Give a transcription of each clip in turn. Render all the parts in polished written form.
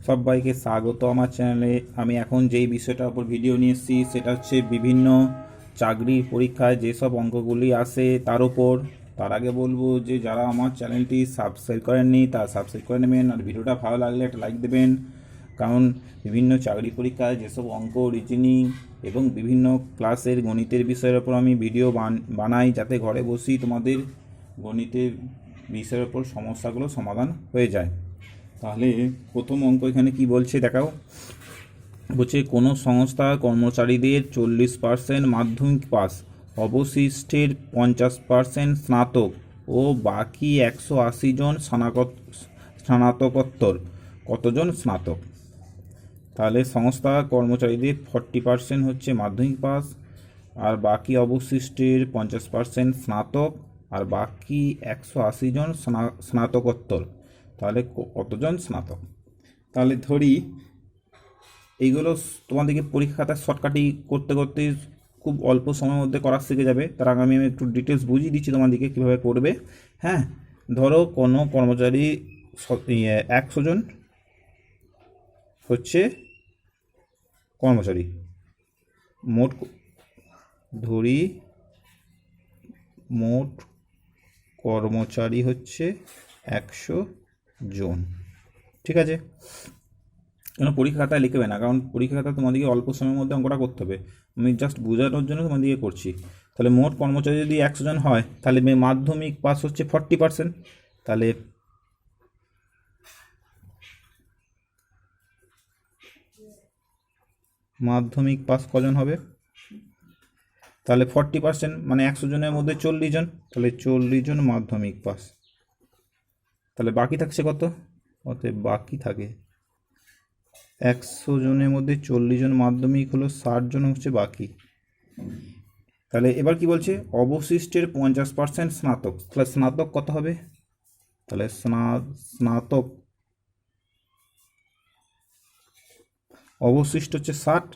সবাইকে স্বাগত আমার চ্যানেলে। আমি এখন যেই বিষয়টার উপর ভিডিও নিয়ে এসেছি সেটা হচ্ছে বিভিন্ন চাকরির পরীক্ষায় যেসব অঙ্কগুলি আসে তার উপর। তার আগে বলবো যে যারা আমার চ্যানেলটি সাবস্ক্রাইব করেননি তারা সাবস্ক্রাইব করে নেবেন, আর ভিডিওটা ভালো লাগলে একটা লাইক দেবেন। কারণ বিভিন্ন চাকরি পরীক্ষায় যেসব অঙ্ক, রিজনিং এবং বিভিন্ন ক্লাসের গণিতের বিষয়ের ওপর আমি ভিডিও বানাই, যাতে ঘরে বসেই তোমাদের গণিতের বিষয়ের ওপর সমস্যাগুলো সমাধান হয়ে যায়। তাহলে প্রথম অঙ্ক এখানে কি বলছে দেখাও। বলছে কোনো সংস্থার কর্মচারীদের 40% মাধ্যমিক পাস, অবশিষ্টের 50% স্নাতক ও বাকি 180 জন স্নাতকোত্তর। কতজন স্নাতক? তাহলে সংস্থা কর্মচারীদের 40% হচ্ছে মাধ্যমিক পাস, আর বাকি অবশিষ্টের 50% স্নাতক, আর বাকি 180 জন স্নাতকোত্তর। তাহলে কতজন স্নাতক? তাহলে ধরি এইগুলো তোমাদেরকে পরীক্ষা খাতায় শর্টকাটি করতে করতে খুব অল্প সময়ের মধ্যে করা শিখে যাবে। তার আগে আমি একটু ডিটেলস বুঝিয়ে দিচ্ছি তোমাদেরকে কীভাবে করবে। হ্যাঁ, ধরো কোনো কর্মচারী 100 জন হচ্ছে কর্মচারী, মোট ধরি মোট কর্মচারী হচ্ছে 100 জন। ঠিক আছে, কেন পরীক্ষা খাতায় লিখবে না, কারণ পরীক্ষা খাতা তোমাদেরকে অল্প সময়ের মধ্যে অঙ্কটা করতে হবে। আমি জাস্ট বোঝানোর জন্য তোমাদেরকে করছি। তাহলে মোট কর্মচারী যদি 100 জন হয়, তাহলে মাধ্যমিক পাস হচ্ছে 40%। তাহলে মাধ্যমিক পাস কজন হবে? তাহলে 40% মানে 100 জনের মধ্যে 40 জন, তাহলে 40 জন মাধ্যমিক পাস। তাহলে বাকি থাকছে কত? অতএব বাকি থাকে 100 জনের মধ্যে 40 জন মাধ্যমিক হলো, 60 জন হচ্ছে বাকি। তাহলে এবার কি বলছে? অবশিষ্টের 50% স্নাতক। তাহলে স্নাতক কত হবে? তাহলে স্নাতক অবশিষ্ট হচ্ছে 60,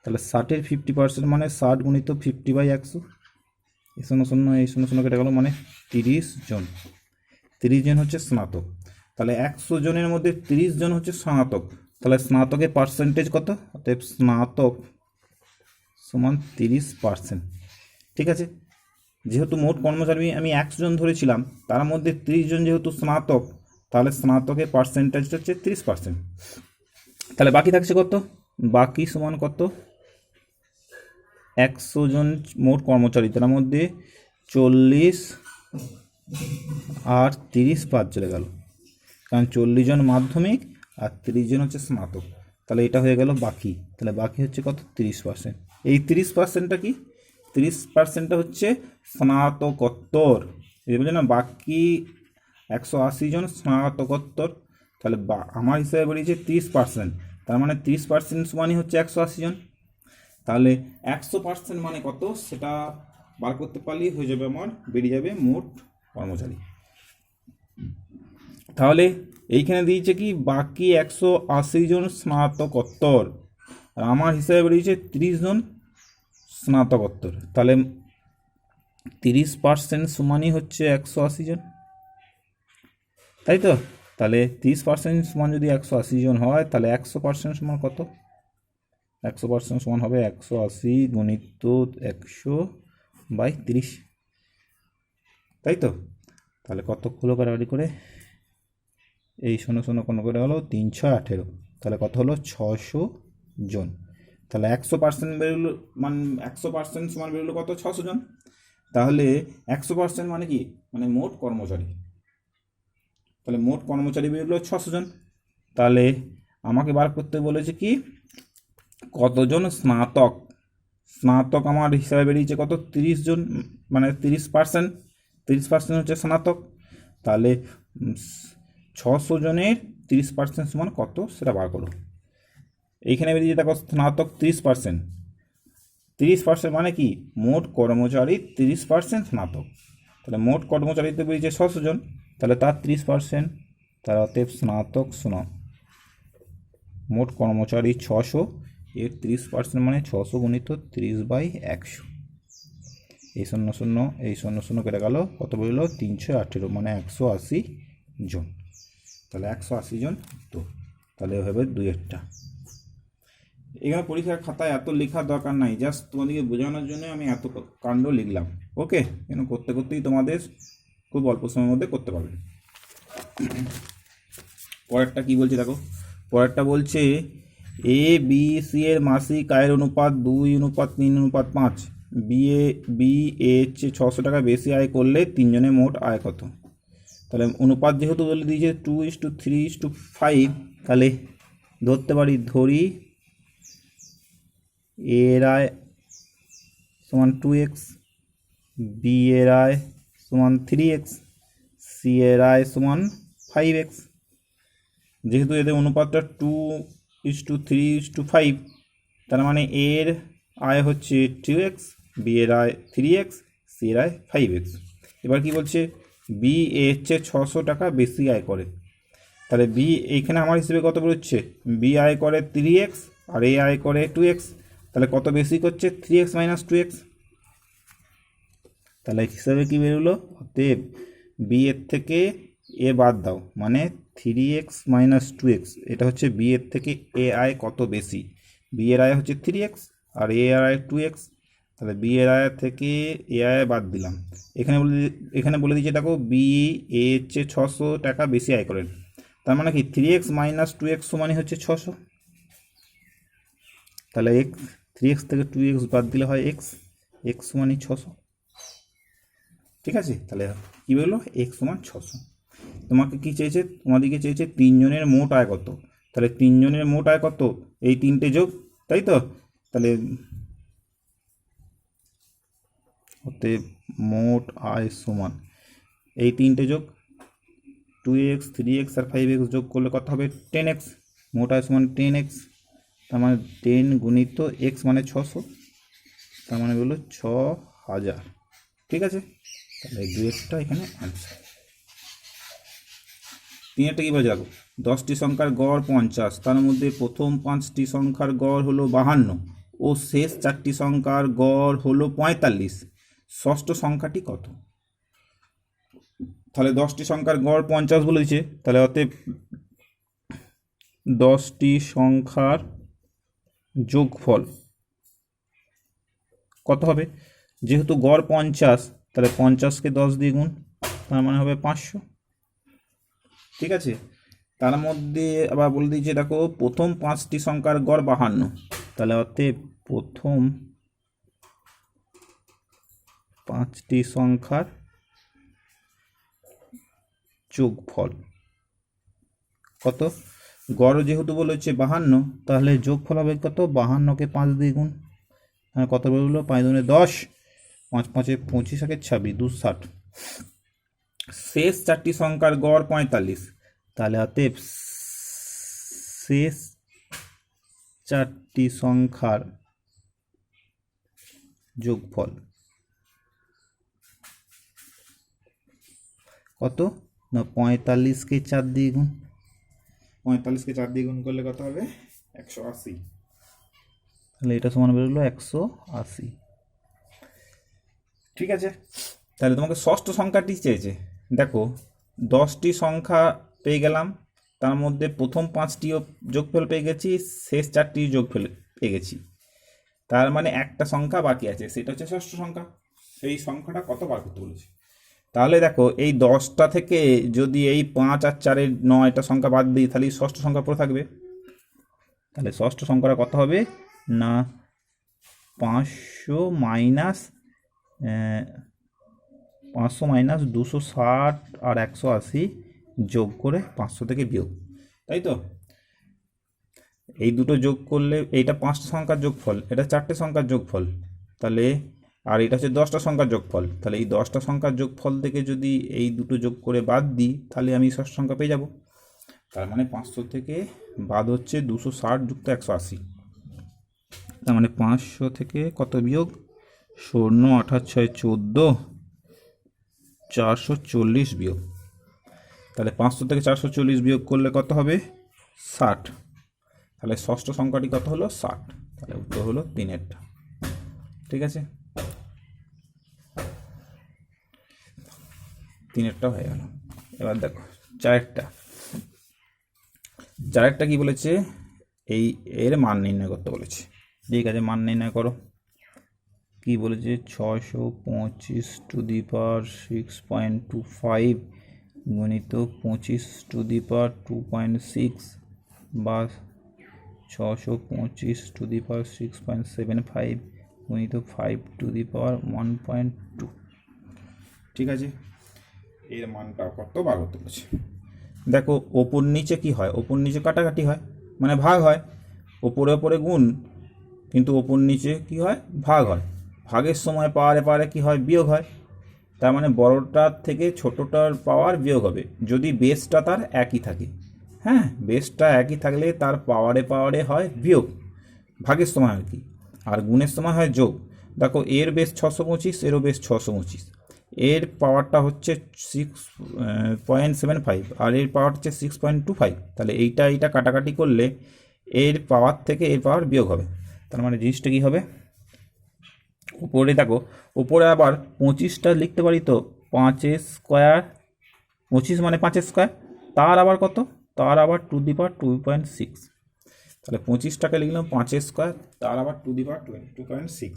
তাহলে 60-এর 50% মানে 60 গুণিত 50/100। এই 0 এই 0 কেটে গেল, মানে 30 জন। 30 জন হচ্ছে স্নাতক। তাহলে 100 জনের মধ্যে 30 জন হচ্ছে স্নাতক। তাহলে স্নাতকের পার্সেন্টেজ কত? অতএব স্নাতক সমান 30%। ঠিক আছে, যেহেতু মোট কর্মচারী আমি 100 জন ধরেছিলাম, তার মধ্যে 30 জন যেহেতু স্নাতক, তাহলে স্নাতকের পার্সেন্টেজ হচ্ছে 30%। তাহলে বাকি থাকছে কত? বাকি সমান কত? 100 জন মোট কর্মচারী, তার মধ্যে 40 আর 30 বাদ চলে গেল, কারণ 40 জন মাধ্যমিক আর 30 জন হচ্ছে স্নাতক। তাহলে এটা হয়ে গেল বাকি। তাহলে বাকি হচ্ছে কত? 30%। এই 30%টা কি? 30%টা হচ্ছে স্নাতকোত্তর। এই বুঝলেন না? বাকি 180 জন স্নাতকোত্তর। তাহলে আমার হিসাবে বেরিয়েছে 30%। তার মানে 30% সমানই হচ্ছে 180 জন। তাহলে 100% মানে কত সেটা বার করতে পারলেই হয়ে যাবে, আমার বেরিয়ে যাবে মোট কর্মচারী। তাহলে এইখানে দিয়েছে কি? বাকি 180 জন স্নাতকোত্তর, আর আমার হিসাবে বেরিয়েছে 30 জন স্নাতকোত্তর। তাহলে 30% সমানই হচ্ছে 180 জন, তাই তো? তাহলে 30% সমান যদি 180 জন হয়, তাহলে 100% সমান কত? 100% সমান হবে 180 গুণিত 100/30, তাই তো? তাহলে কত হলো কাটাকাটি করে? এই 0 কোনো করে হলো 318। তাহলে কত হলো? 600 জন। তাহলে 100% বেরোলো, মানে 100% সমান বেরোলো কত? 600 জন। তাহলে 100% মানে কি? মানে মোট কর্মচারী। তাহলে মোট কর্মচারী বেরোলো 600 জন। তাহলে আমাকে বার করতে বলেছে কি? কতজন স্নাতক? স্নাতক আমার হিসাবে বেরিয়েছে কত? 30 জন, মানে 30%। 30% হচ্ছে স্নাতক। তাহলে 600 জনের 30% সমান কত সেটা বার করো। এইখানে বেরিয়েছে দেখো, স্নাতক 30%। 30% মানে কি? মোট কর্মচারী 30% স্নাতক। তাহলে মোট কর্মচারীতে বেরিয়েছে 600 জন, তাহলে তার 30%। তার অতএব স্নাতক সমান মোট কর্মচারী 600, এর 30% মানে 600 গুণিত 30/100। এই 0 এই 0 কেটে গেল, কত বেরোলো? 318, মানে 180 জন। তাহলে 180 জন তো। তাহলে হবে 2-এরটা। এখানে পরীক্ষার খাতায় এত লেখার দরকার নাই, জাস্ট তোমাদেরকে বোঝানোর জন্য আমি এত কাণ্ড লিখলাম। ওকে, কেন করতে করতেই তোমাদের খুব অল্প সময়ের মধ্যে করতে পারবে। পরেরটা কি বলছে দেখো, পরেরটা বলছে এ বি সি এর মাসিক আয়ের অনুপাত 2:3:5। বি এর চেয়ে 600 টাকা বেশি আয় করলে তিনজনের মোট আয় কত? তাহলে অনুপাত যেহেতু বলে দিয়েছে 2:3:5, তাহলে ধরি এর আয় সমান 2x, বি এর আয় সমান 3x, সি এর আয় সমান 5x। যেহেতু এদের অনুপাতটা 2:3:5, তার মানে এর আয় হচ্ছে 2x, বি এর আয় 3x, সি এর আয় 5x। এবার কি বলছে, বি এর চেয়ে 600 টাকা বেশি আয় করে। তাহলে বি এইখানে আমার হিসেবে কত বেরোচ্ছে, বি আয় করে 3x আর এ আয় করে 2x, তাহলে কত বেশি করছে, 3x - 2x। তাহলে হিসাবে কি বেরোলো, অতএব বি এর থেকে এ বাদ দাও, মানে 3x - 2x, এটা হচ্ছে বি এর থেকে এ আয় কত বেশি। বি এর আয় হচ্ছে 3x আর এ আয় 2x, তাহলে বি এর আয় থেকে এ আয় বাদ দিলাম। এখানে বলে দিচ্ছে দেখো, বি এর চেয়ে 600 টাকা বেশি আয় করেন, তার মানে কি 3x - 2x সমানই হচ্ছে 600। তাহলে 3x থেকে 2x বাদ দিলে হয় x সমানই 600। ঠিক আছে, তাহলে কী বললো, x সমান 600। তোমাকে কি চেয়েছে, তোমাদেরকে চেয়েছে তিনজনের মোট আয় কত। তাহলে তিনজনের মোট আয় কত, এই তিনটে যোগ, তাই তো। তাহলে অতএব মোট আয় সমান এই তিনটে যোগ 2x, 3x আর 5x যোগ করলে কত হবে, 10x। মোট আয় সমান 10x, তার মানে 10 গুণিত x মানে 600, তার মানে বললো 6000। ঠিক আছে, তাহলে 2-এরটা এখানে অ্যান্সার। 3-এরটা কী বলে যাবো, 10টি সংখ্যার গড় 50, তার মধ্যে প্রথম 5টি সংখ্যার গড় হলো 52 ও শেষ 4টি সংখ্যার গড় হলো 45। ষষ্ঠ সংখ্যাটি কত? তাহলে 10টি সংখ্যার গড় 50 বলেছে, তাহলে অতএব 10টি সংখ্যার যোগফল কত হবে। যেহেতু গড় 50, তাহলে 50কে 10 দিয়ে গুণ, তার মানে হবে 500। ঠিক আছে, তার মধ্যে আবার বলে দিয়েছে দেখো, প্রথম 5টি সংখ্যার গড় 52, তাহলে অতএব প্রথম 5টি সংখ্যার যোগফল কত। গড় যেহেতু বলেছে 52, তাহলে যোগফল হবে কত, 52কে 5 দিয়ে গুণ, হ্যাঁ কত বেরোলো, 5 দুগুণে 10, 5 5-এ 25, 26, 260। শেষ 4টি সংখ্যার গড় 45, তাহলে অতএব শেষ 4টি সংখ্যার যোগফল কত না, 45কে 4 দিয়ে গুণ, 45কে 4 দিয়ে গুণ করলে কত হবে, 180। তাহলে এটা সমান বেরোলো 180। ঠিক আছে, তাহলে তোমাকে ষষ্ঠ সংখ্যাটি চেয়েছে। দেখো 10টি সংখ্যা পেয়ে গেলাম, তার মধ্যে প্রথম 5টিও যোগফল পেয়ে গেছি, শেষ 4টি যোগফল পেয়ে গেছি, তার মানে একটা সংখ্যা বাকি আছে, সেটা হচ্ছে ষষ্ঠ সংখ্যা। সেই সংখ্যাটা কত বার করতে বলেছে। তাহলে দেখো এই 10টা থেকে যদি এই 5 আর 4-এর 9টা সংখ্যা বাদ দিই, তাহলে ষষ্ঠ সংখ্যা পড়ে থাকবে। তাহলে ষষ্ঠ সংখ্যাটা কত হবে না, 500 মাইনাস 260 আর 180 যোগ করে 500 থেকে বিয়োগ, তাই তো। এই দুটো যোগ করলে এইটা 5টা সংখ্যার যোগফল, এটা 4টে সংখ্যার যোগফল, তাহলে আর এটা হচ্ছে 10টা সংখ্যার যোগফল। তাহলে এই 10টা সংখ্যার যোগফল থেকে যদি এই দুটো যোগ করে বাদ দিই, তাহলে আমি ষষ্ঠ সংখ্যা পেয়ে যাব। তার মানে 500 থেকে বাদ হচ্ছে 260 যুক্ত 180, তার মানে 500 থেকে কত বিয়োগ, 16 8 6 14, 440 বিয়োগ। তাহলে 500 থেকে 440 বিয়োগ করলে কত হবে, 60। তাহলে ষষ্ঠ সংখ্যাটি কত হলো, 60। তাহলে উত্তর হলো 3-এরটা। ঠিক আছে, 3-এরটা হয়ে গেল। এবার দেখো 4-এরটা। চারেরটা কি বলেছে, এই এর মান নির্ণয় করতে বলেছে। ঠিক আছে, মান নির্ণয় করো। কি বলেছে, 625^6.25 গুণিত 25^2.6 বা 625^6.75 গুণিত 5^1.2। ঠিক আছে, এর মানটা কত বার করতে বলেছে। দেখো ওপর নিচে কি হয়, ওপর নিচে কাটাকাটি হয়, মানে ভাগ হয়। ওপরে ওপরে গুণ, কিন্তু ওপর নিচে কি হয়, ভাগ হয়। ভাগের সময় পাওয়ারে পাওয়ারে কি হয়, বিয়োগ হয়। তার মানে বড়টার থেকে ছোটটার পাওয়ার বিয়োগ হবে যদি বেসটা তার একই থাকে। হ্যাঁ, বেসটা একই থাকলে তার পাওয়ারে পাওয়ারে হয় বিয়োগ, ভাগের সময় আর কি। আর গুণের সময় হয় যোগ। দেখো এর বেস 625, এরও বেস 625, এর পাওয়ারটা হচ্ছে 6.75 আর এর পাওয়ার হচ্ছে 6.25। তাহলে এইটা কাটাকাটি করলে এর পাওয়ার থেকে এর পাওয়ার বিয়োগ হবে। তার মানে জিনিসটা কী হবে, উপরে দেখো, উপরে আবার 25টা লিখতে পারি তো, 5 স্কোয়ার, 25 মানে 5 স্কোয়ার, তার আবার কত, তার আবার 2^2.6। তাহলে 25টাকে লিখলাম 5 স্কোয়ার, তার আবার 2^2.6।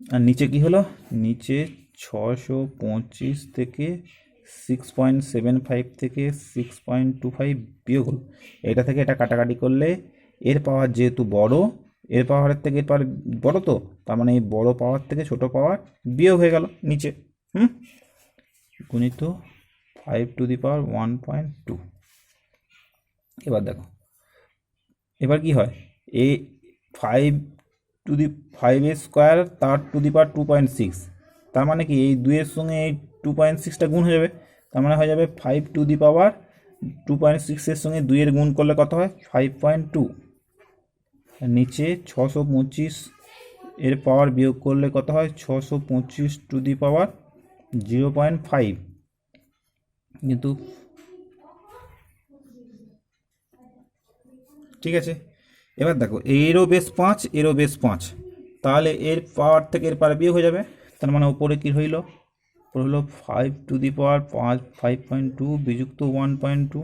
আর নিচে কি হলো, নিচে 625 থেকে 6.75 থেকে 6.25 বিয়োগ হলো। এটা থেকে এটা কাটাকাটি করলে এর পাওয়ার যেহেতু বড়, এর পাওয়ারের থেকে এর পাওয়ার বড়, তো তার মানে এই বড় পাওয়ার থেকে ছোট পাওয়ার বিয়োগ হয়ে গেল নিচে। গুণিত 5^1.2। এবার দেখো, এবার কি হয়, এই 5 স্কোয়ার তার 2^2.6, তার মানে কি এই 2-এর সঙ্গে এই 2.6টা গুণ হয়ে যাবে। তার মানে হয়ে যাবে 5^2.6 এর সঙ্গে 2-এর গুণ করলে কত হয়, 5.2। নিচে 625 এর পাওয়ার বিয়োগ করলে কত হয়, 625^0.5। কিন্তু ঠিক আছে, এবার দেখো এরও বেস 5, এরও বেস 5, তাহলে এর পাওয়ার থেকে এর পাওয়ার বিয়োগ হয়ে যাবে। তার মানে উপরে কি হইল, উপরে হলো 5^5.2 বিযুক্ত 1.2,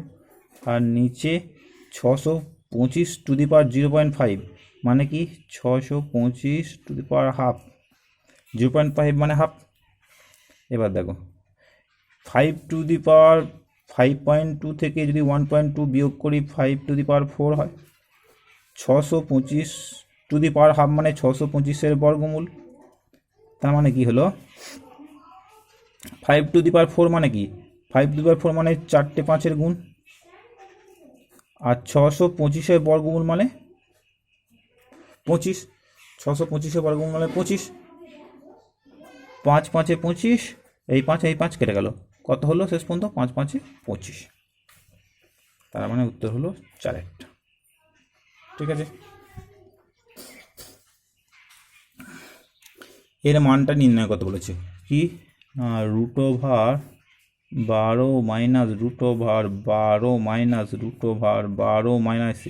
আর নিচে 625^0.5, মানে কি 625 0.5 মানে হাফ। এবার দেখো 5^5.2 থেকে যদি 1.2 বিয়োগ করি 5^4 হয়। 625 মানে 625-এর বর্গমূল। তার মানে কি হলো, 5^4 মানে কি, 5^4 মানে 4টে 5-এর গুণ, আর 625-এর বর্গমূল মানে 25। 625-এর বর্গমূল মানে 25। 5 5 25, এই 5 কেটে গেল, কত হলো শেষ পর্যন্ত, 5 5 25। তার মানে উত্তর হলো 4-টা। ঠিক আছে, এর মানটা নির্ণয় করতে বলেছে। কি, √12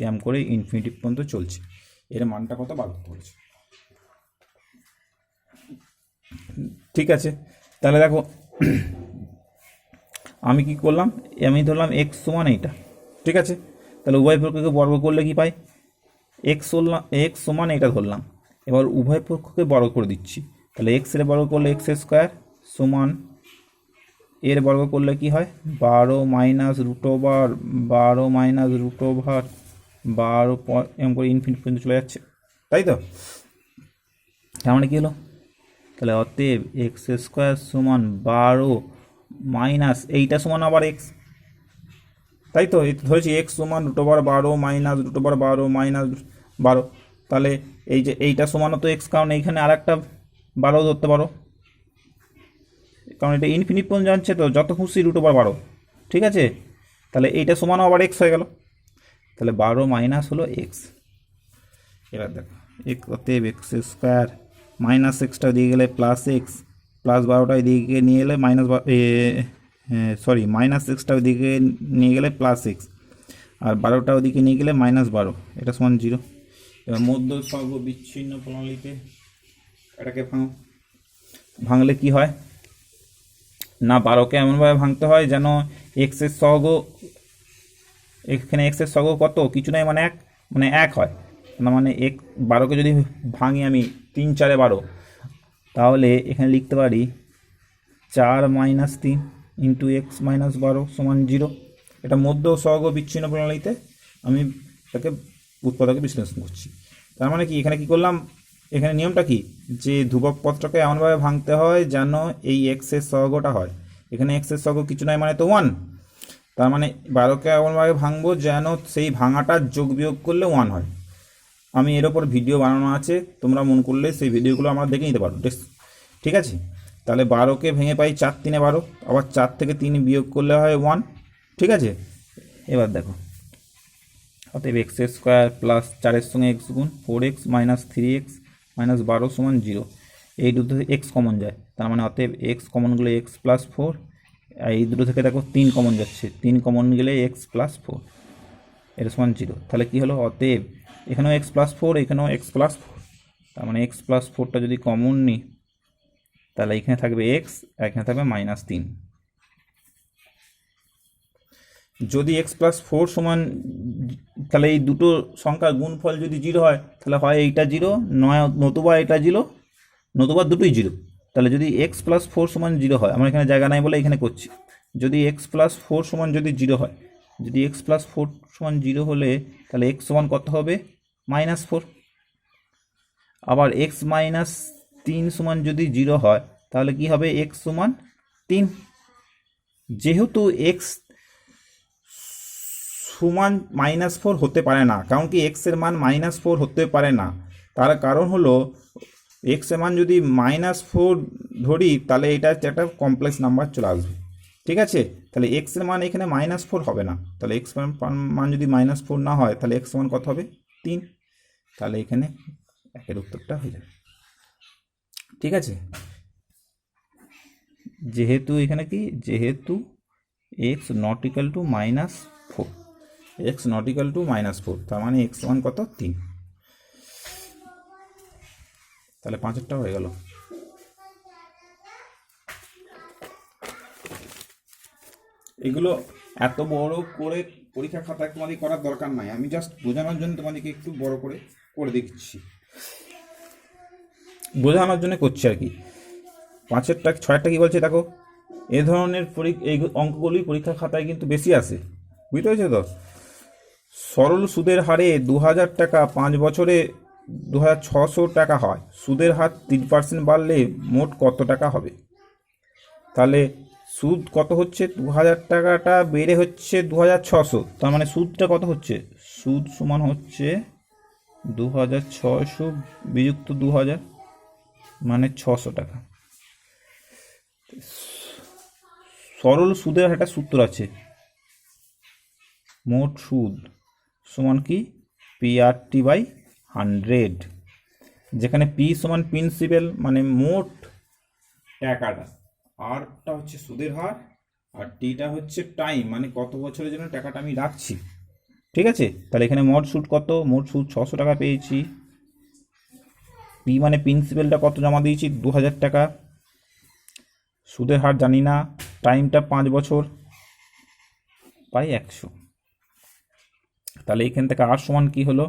এম করে ইনফিনিটি পর্যন্ত চলছে। এর মানটা কত বার করতে বলেছে। ঠিক আছে, তাহলে দেখো আমি কি করলাম, আমি ধরলাম এক্স সমান এইটা। ঠিক আছে, তাহলে উভয় পক্ষকে বর্গ করলে কি পাই, এক্স সমান এইটা ধরলাম। এবার উভয় পক্ষকে বর্গ করে দিচ্ছি। তাহলে এক্সের বর্গ করলে x স্কোয়ার সমান, এর বর্গ করলে কি হয়, 12 এম করে ইনফিনিটি পর্যন্ত চলে যাচ্ছে, তাই তো। তার মানে কি হলো, তাহলে অতএব x স্কোয়ার সমান 12 এইটা সমান আবার x, তাই তো। ধরেছি x সমান √12 তাহলে এই যে এইটা সমানও তো x, কারণ এইখানে আর একটা 12 ধরতে পারো, কারণ এটা ইনফিনিট পর্যন্ত যাচ্ছে, তো যত খুশি √12। ঠিক আছে, তাহলে এইটা সমানও আবার x হয়ে গেল, তাহলে 12 হলো x। এবার দেখো অতএব x স্কোয়ার -xটা দিয়ে গেলে +x, +12টাই দিকে নিয়ে এলে -xটা ওদিকে নিয়ে গেলে +x, আর 12টা ওদিকে নিয়ে গেলে -12, এটা সমান 0। এবার মধ্য সহগ বিচ্ছিন্ন প্রণালীতে এটাকে ভাঙলে কি হয়, না 12কে এমনভাবে ভাঙতে হয় যেন এক্সের সহগ, এখানে এক্সের সহগ কত, কিছু নয় মানে 1, মানে 1 হয়। না মানে 12কে যদি ভাঙি আমি 3 4 12, তাহলে এখানে লিখতে পারি 4 - 3 ইন্টু এক্স মাইনাস 12 সমান 0। এটা মধ্য সহগ বিচ্ছিন্ন প্রণালীতে আমি তাকে উৎপাদকে বিশ্লেষণ করছি। তার মানে কি এখানে কি করলাম, এখানে নিয়মটা কি, যে ধ্রুবক পত্রকে এমনভাবে ভাঙতে হয় যেন এই এক্সের সহগটা হয়। এখানে এক্সের সহগ কিছু নয় মানে তো 1, তার মানে 12কে এমনভাবে ভাঙবো যেন সেই ভাঙাটা যোগ বিয়োগ করলে 1 হয়। আমি এর ওপর ভিডিও বানানো আছে, তোমরা মন করলে সেই ভিডিওগুলো আমরা দেখে নিতে পারো, ঠিক আছে। তাহলে 12কে ভেঙে পাই 4 3 12, আবার 4 থেকে 3 বিয়োগ করলে হয় 1, ঠিক আছে। এবার দেখো, অতএব এক্স স্কোয়ার প্লাস 4-এর সঙ্গে এক্স গুণ 4x মাইনাস 3x মাইনাস 12 সমান 0। এই দুটো থেকে এক্স কমন যায়, তার মানে অতএব এক্স কমন গেলে এক্স প্লাস 4, আর এই দুটো থেকে দেখো 3 কমন যাচ্ছে, 3 কমন গেলে এক্স প্লাস 4 এর সমান 0। তাহলে কী হলো, অতএব এখানেও এক্স প্লাস 4, এখানেও এক্স প্লাস 4, তার মানে এক্স প্লাস 4টা যদি কমন নিই তাহলে এখানে থাকবে এক্স, এখানে থাকবে -3। যদি এক্স প্লাস 4 সমান, তাহলে এই দুটো সংখ্যার গুণফল যদি 0 হয় তাহলে হয় এইটা 0, নয় নতুবা এটা 0, নতুবা দুটোই 0। তাহলে যদি এক্স প্লাস 4 সমান 0 হয়, আমার এখানে জায়গা নাই বলে এখানে করছি, যদি এক্স প্লাস 4 সমান যদি 0 হয়, যদি এক্স প্লাস 4 সমান 0 হলে তাহলে এক্স সমান কত হবে, -4। আবার এক্স মাইনাস 3 সমান যদি 0 হয় তাহলে কি হবে, এক্স সমান 3। যেহেতু এক্স সমান -4 হতে পারে না, কারণ কি এক্সের মান -4 হতে পারে না, তার কারণ হলো এক্সের মান যদি -4 ধরি তাহলে এটা একটা কমপ্লেক্স নাম্বার চলে আসবে, ঠিক আছে। তাহলে এক্সের মান এখানে -4 হবে না, তাহলে এক্স মান যদি -4 না হয় তাহলে এক্স মান কত হবে, 3। তাহলে এখানে একের উত্তরটা হয়ে যাবে, ঠিক আছে। যেহেতু এখানে কি, যেহেতু x not equal to -4, x not equal to -4, তার মানে এক্স মান কত, 3। তাহলে 5টা হয়ে গেল। এগুলো এত বড় করে পরীক্ষা খাতায় তোমাদের করার দরকার নাই, আমি জাস্ট বোঝানোর জন্য তোমাদেরকে একটু বড় করে করে দিচ্ছি, বোঝানোর জন্য করছি আর কি। 5-এরটা 6-এরটা কি বলছে দেখো, এ ধরনের এই অঙ্কগুলি পরীক্ষা খাতায় কিন্তু বেশি আসে, বুঝতে পেরেছো তো। সরল সুদের হারে 2000 টাকা 5 বছরে 2600 টাকা হয়, সুদের হার 3% বাড়লে মোট কত টাকা হবে। তাহলে সুদ কত হচ্ছে, 2000 টাকাটা বেড়ে হচ্ছে 2600, তার মানে সুদটা কত হচ্ছে, সুদ সমান হচ্ছে 2600 বিযুক্ত 2000 মানে 600 টাকা। সরল সুদের একটা সূত্র আছে, মোট সুদ সমান কি PRT/100, যেখানে পি সমান প্রিন্সিপাল মানে মোট টাকাটা, আরটা হচ্ছে সুদের হার, আর টিটা হচ্ছে টাইম মানে কত বছরের জন্য টাকাটা আমি রাখছি, ঠিক আছে। তাহলে এখানে মোট সুদ কত, মোট সুদ 600 টাকা পেয়েছি, পি মানে প্রিন্সিপালটা কত জমা দিয়েছি 2000 টাকা, সুদের হার জানি না, টাইমটা 5 বছর, পাই 100। তাহলে এখান থেকে আর সমান কি হলো,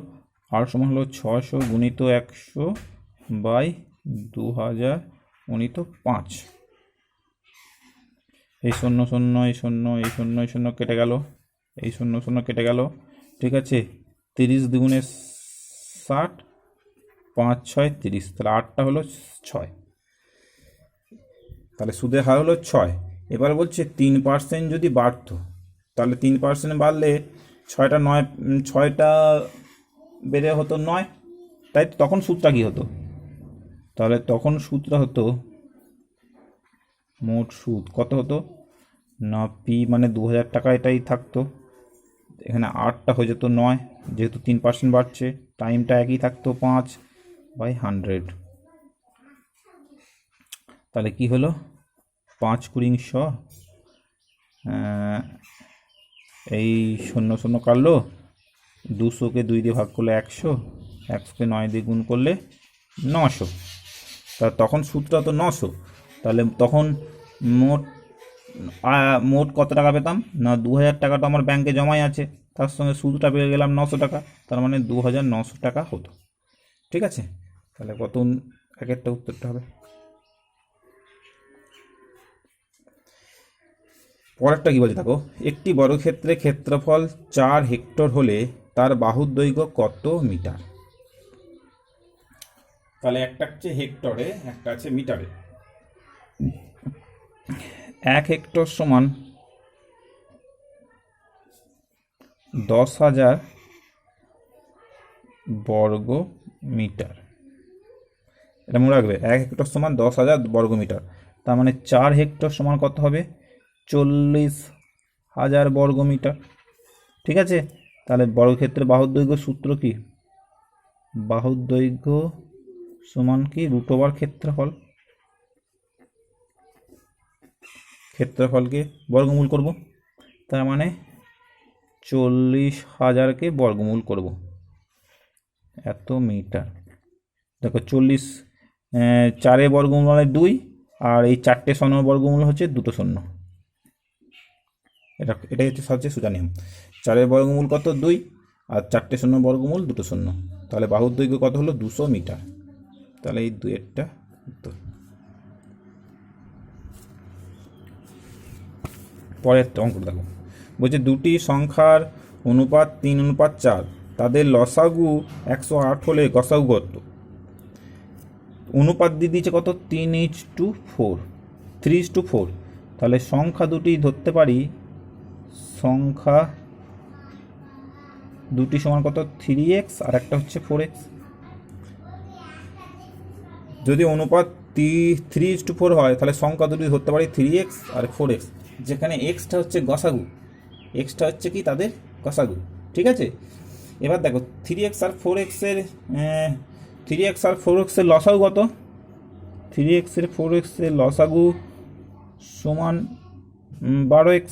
আর সমান হলো 600 গুণিত 100 বাই 2000 গুণিত 5। এই 0 0 এই 0 এই 0 এই 0 কেটে গেল, এই 0 0 কেটে গেল, ঠিক আছে। 30 দুগুণে 60, 5 6 30, তাহলে 8টা হলো 6, তাহলে সুদের হার হলো 6। এবার বলছে 3% যদি বাড়তো, তাহলে 3% বাড়লে 6টা বেড়ে হতো 9, তাই তখন সুদটা কী হতো, তাহলে তখন সুদটা হতো, মোট সুদ কত হতো না, পি মানে 2000 টাকা এটাই থাকতো, এখানে 8টা হয়ে যেত 9, যেহেতু 3% বাড়ছে, টাইমটা একই থাকতো 5/100। তাহলে কি হলো, 5 × 100, এই 0 0 কাটলো, 200কে 2 দিয়ে ভাগ করলে 100, 100কে 9 দিয়ে গুণ করলে 900, তা তখন সুদটা তো 900, তাহলে তখন মোট মোট কত টাকা পেতাম না 2000 টাকা তো আমার ব্যাংকে জমাই আছে, তার সঙ্গে সুদটা পেয়ে গেলাম 900 টাকা, তার মানে 2900 টাকা হতো। ঠিক আছে, তাহলে কত এক একটা উত্তরটা হবে। পরেরটা কি বলছে দেখো, একটি বর্গক্ষেত্রে ক্ষেত্রফল 4 হেক্টর হলে তার বাহুর দৈর্ঘ্য কত মিটার। তাহলে একটা হচ্ছে হেক্টরে, একটা আছে মিটারে। 1 হেক্টর সমান 10,000 বর্গ মিটার। এটা মনে রাখবে, 1 হেক্টর সমান 10,000 বর্গ মিটার। তার মানে 4 হেক্টর সমান কত হবে, 40,000 বর্গ মিটার। ঠিক আছে, তাহলে বর্গক্ষেত্রে বাহুর দৈর্ঘ্য সূত্র কি, বাহুর দৈর্ঘ্য সমান কি √ওভার ক্ষেত্রফল, ক্ষেত্রফলকে বর্গমূল করব, তার মানে 40,000কে বর্গমূল করব, এত মিটার। দেখো 40 4 বর্গমূল মানে 2, আর এই 4টে শূন্য বর্গমূল হচ্ছে 2টো শূন্য। এটাই হচ্ছে সবচেয়ে সোজা নিয়ম। 4 বর্গমূল কত 2, আর 4টে শূন্য বর্গমূল 2টো শূন্য। তাহলে বাহুর দৈর্ঘ্য কত হলো 200 মিটার। তাহলে এই 2-এরটা উত্তর। পরের অঙ্ক দেখো, বলছে দুটি সংখ্যার অনুপাত 3:4, তাদের লসাগু 108 হলে গসাগু কত। অনুপাত দিয়ে দিয়েছে কত, 3:4, 3:4। তাহলে সংখ্যা দুটি ধরতে পারি, সংখ্যা দুটি সমান কত 3x আর একটা হচ্ছে 4x। যদি অনুপাত 3:4 হয় তাহলে সংখ্যা দুটি ধরতে পারি 3x আর 4x, যেখানে এক্সটা হচ্ছে গসাগু, এক্সটা হচ্ছে কি তাদের গসাগু। ঠিক আছে, এবার দেখো 3x আর 4x এর 3x আর 4x এর লসাগু কত, 3x এর 4x এর লসাগু সমান 12x,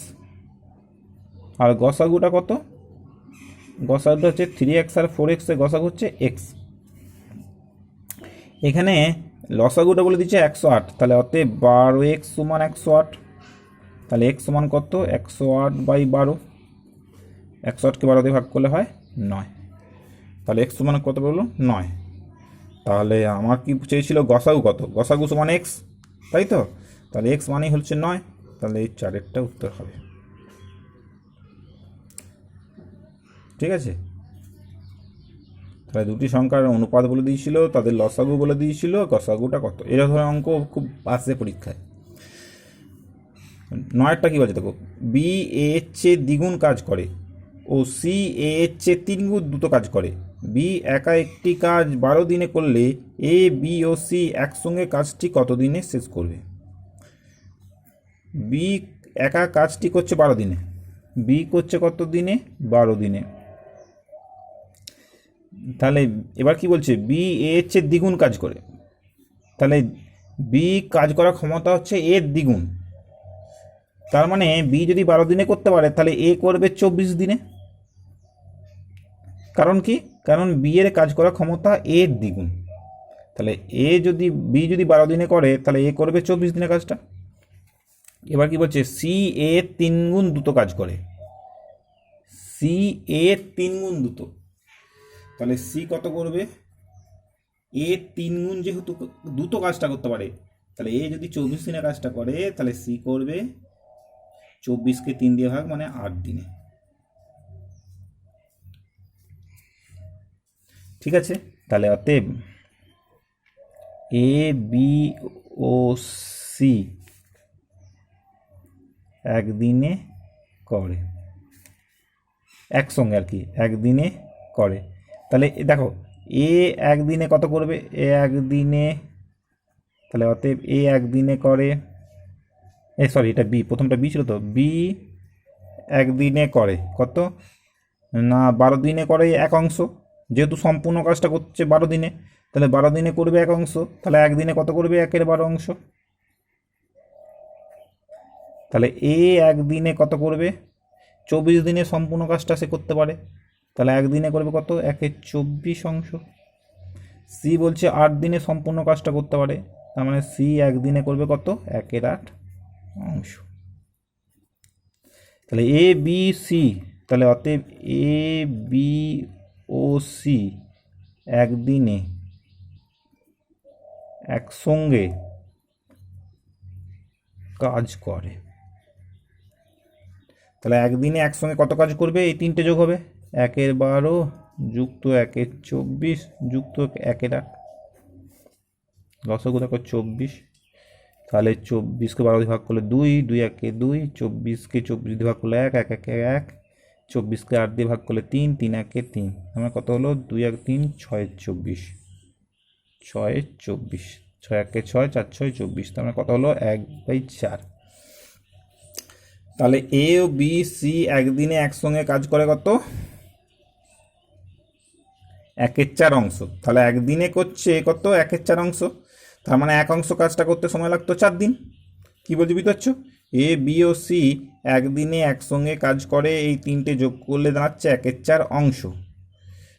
আর গসাগুটা কত, গসাগুটা হচ্ছে 3x আর 4x এর গসাগু হচ্ছে x। এখানে লসাগুটা বলে দিচ্ছে 108, তাহলে অতএব 12x সমান 108। তাহলে x সমান কত, 108/12, 108কে 12 দিয়ে ভাগ করলে হয় 9। তাহলে x সমান কত বললো 9। তাহলে আমার কি চেয়েছিল গসাগু কত, গসাগু সমান x, তাই তো। তাহলে x মানেই হচ্ছে 9, তাহলে এই 4-এরটা উত্তর হবে। ঠিক আছে, তাহলে দুটি সংখ্যার অনুপাত বলে দিয়েছিল, তাদের লসাগু বলে দিয়েছিল, গসাগুটা কত। এরা ধরনের অঙ্ক খুব আসে পরীক্ষায়। 9টা কি বলছে দেখো, বি এ এর চেয়ে দ্বিগুণ কাজ করে ও সি এ এর চেয়ে 3 গুণ দ্রুত কাজ করে। বি একা একটি কাজ 12 দিনে করলে এ বি ও সি একসঙ্গে কাজটি কত দিনে শেষ করবে। বি একা কাজটি করছে 12 দিনে, বি করছে কত দিনে, 12 দিনে। তাহলে এবার কি বলছে, বি এ এর চেয়ে দ্বিগুণ কাজ করে, তাহলে বি কাজ করার ক্ষমতা হচ্ছে এর দ্বিগুণ। তার মানে বি যদি 12 দিনে করতে পারে তাহলে এ করবে 24 দিনে। কারণ কি, কারণ বি এর কাজ করার ক্ষমতা এর দ্বিগুণ। তাহলে বি যদি 12 দিনে করে তাহলে এ করবে 24 দিনে কাজটা। এবার কি বলছে, সি এ 3 গুণ দ্রুত কাজ করে, সি এ 3 গুণ দ্রুত। তাহলে সি কত করবে, এ 3 গুণ যেহেতু দ্রুত কাজটা করতে পারে, তাহলে এ যদি 24 দিনে কাজটা করে তাহলে সি করবে 24কে 3 দিয়ে ভাগ মানে 8 দিনে। ঠিক আছে, তাহলে অতএব এ বি ও সি একদিনে করে, একসঙ্গে আর কি একদিনে করে। তাহলে দেখো এ একদিনে কত করবে, এ একদিনে, তাহলে অতএব এ একদিনে করে, সরি এটা বি, প্রথমটা বি ছিল তো, বি একদিনে করে কত না 12 দিনে করে এক অংশ, যেহেতু সম্পূর্ণ কাজটা করছে 12 দিনে, তাহলে 12 দিনে করবে এক অংশ, তাহলে একদিনে কত করবে 1/12 অংশ। তাহলে এ একদিনে কত করবে, 24 দিনে সম্পূর্ণ কাজটা সে করতে পারে, তাহলে একদিনে করবে কত 1/24 অংশ। সি বলছে 8 দিনে সম্পূর্ণ কাজটা করতে পারে, তার মানে সি একদিনে করবে কত 1/8 অংশ। তাহলে এ বি সি, তাহলে অতএব এ বি ও সি একদিনে একসঙ্গে কাজ করে। তাহলে একদিনে একসঙ্গে কত কাজ করবে? এই তিনটে যোগ হবে, 1 × 12 যুক্ত 1 × 24 যুক্ত 1 × 8, লসাগু দেখো 24। তাহলে 24কে 12 দিয়ে ভাগ করলে 2, 2 × 1 = 2, 24কে 24 দিয়ে ভাগ করলে 1, 1 × 1 = 1, 24কে 8 দিয়ে ভাগ করলে 3, 3 × 1 = 3, আমার কত হলো? 2 × 1 = 3, 6 × 24, 6 × 24, 6 × 1 = 6, 4 × 6 = 24, তার মানে কত হলো? 1/4। তাহলে এ ও বি সি একদিনে একসঙ্গে কাজ করে কত? 1/4 অংশ। তাহলে একদিনে করছে কত? 1/4 অংশ। তার মানে এক অংশ কাজটা করতে সময় লাগতো 4 দিন। কি বলছি বুঝতে পারছো? এ বি ও সি একদিনে একসঙ্গে কাজ করে, এই তিনটে যোগ করলে দাঁড়াচ্ছে 1/4 অংশ।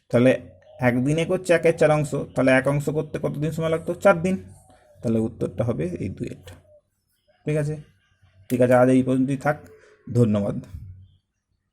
তাহলে একদিনে করছে 1/4 অংশ, তাহলে এক অংশ করতে কতদিন সময় লাগতো? 4 দিন। তাহলে উত্তরটা হবে এই 2-এরটা। ঠিক আছে, ঠিক আছে, আজ এই পর্যন্তই থাক। ধন্যবাদ।